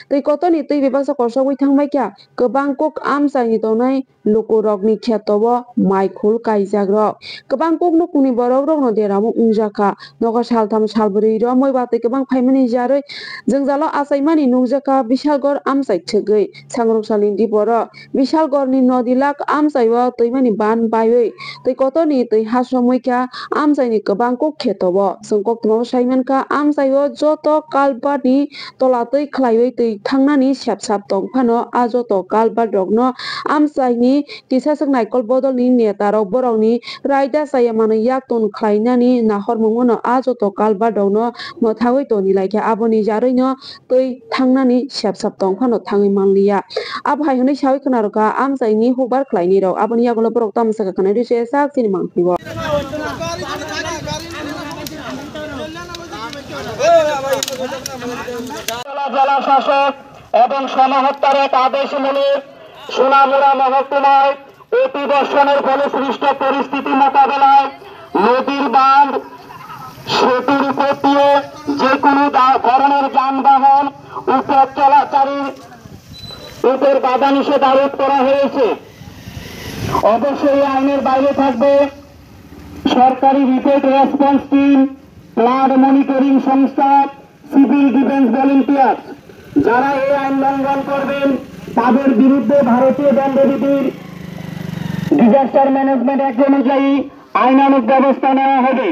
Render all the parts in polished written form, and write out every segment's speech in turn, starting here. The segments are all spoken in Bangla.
tei kotoni tei bebaksa korsogoi thangbai kya kwbang kok amsaini tongnai lukurokni khetao maikhul kaijak rok kwbang kok nukuni borok rok no deramo ungjaka nogo saltham salbrui ro moi ba tei kwbang phaimani jaroi jongjalo achaimani nukjaka bishalgor amchai thwgui sangroksalni diporo bishalgorni nodilak amchaio toimani ban baioi tei kotoni tei hasomoi kya amchaini kwbang kok khetao chwng koktwmao saimankha amchaio joto kalbani tolatoi khlaioi tei thangnani sepsap tongphano a joto kalbat rokno amchaini kisachak naikol bodolni neta rok borokni raida chaya manui yakton khlainani nahormung no a joto kalbat rokno mwthangui tonilai kha aboni jaroi no tei thangnani sepsap tongphano thangui manliya abo hai hinui sawi khwnarokha amchaini hukbar khlaini rok aboni yagulo borok tamsaka khanai rwise sak chini mangphibo জেলা শাসক এবং সমাহত্তার এক আদেশ মেনে সোনামুড়া মহকুমায় অতি বর্ষণের ফলে সৃষ্ট পরিস্থিতি মোকাবেলায় নদীর বাঁধ সেতুর উপর দিয়ে যে কোনো ধরনের যানবাহন উপর চলাচলের উপর বাধা নিষেধ আরোপ করা হয়েছে। অবশ্যই আইনের বাইরে থাকবে সরকারি report response team, flood monitoring সংস্থা, সিভিল ডিফেন্স ভলেন্টিয়ার। যারা এই আইন লঙ্ঘন করবেন তাদের বিরুদ্ধে ভারতীয় দণ্ডবিধির ডিজাস্টার ম্যানেজমেন্ট অ্যাক্ট অনুযায়ী আইনানুগ ব্যবস্থা নেওয়া হবে।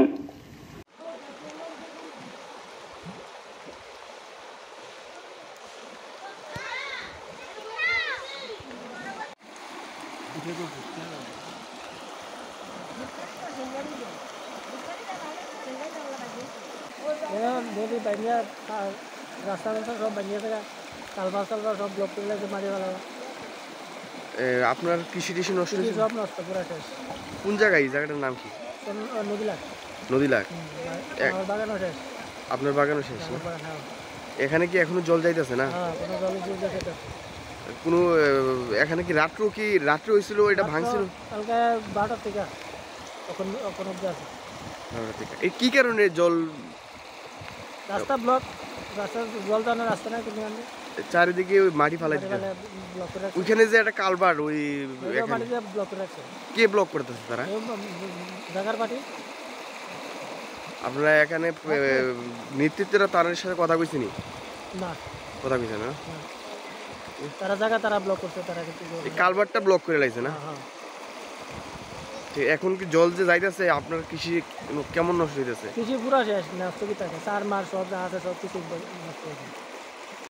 নদী বানিয়ে রাস্তা রাস্তা সব বানিয়ে থাকা কালভার সালভার সব ব্লক করে লাগে মারি ফেলা। আপনার কৃষি টিষি নষ্ট হয়েছে? সব নষ্ট পুরা শেষ। কোন জায়গায়? এই জায়গাটার নাম কি? নদীলাখ। নদীলাখ। আমার বাগানও শেষ। আপনার বাগানও শেষ? হ্যাঁ। এখানে কি এখনো জল যাইতেছে না? হ্যাঁ, কোনো জল যাইতেছে। কোনো এখানে কি রাত্রে হয়েছিল এটা ভাঙছিল? কালকে 12টা থেকে তখন অব্দি আছে। 12টা থেকে। এই কি কারণে জল? রাস্তা ব্লক, রাস্তা জল জানার রাস্তা নাই কোনো আনলে। চারিদিকে ওই মাটি ফালাই দিতে। ব্লক করে রাখছে। ওইখানে যে একটা কালভার ওই মাটি দিয়ে ব্লক করে রাখছে। কে ব্লক করতেছে তারা? জাগার পার্টি। আপনারা এখানে নেতৃত্বরা তাদের সাথে কথা কইছেনি? না। কথা কইছে না? তারা জায়গা তারা ব্লক করছে তারা কিন্তু এই কালভারটা ব্লক করে লাইছে না? হ্যাঁ। ঠিক এখন কি জল যে যাইতেছে আপনার কৃষি কেমন নষ্ট হইতেছে? কৃষি পুরা শেষ, নষ্ট কি থাকে 4 মাস সব যা আছে সব কিছু নষ্ট হয়েছে।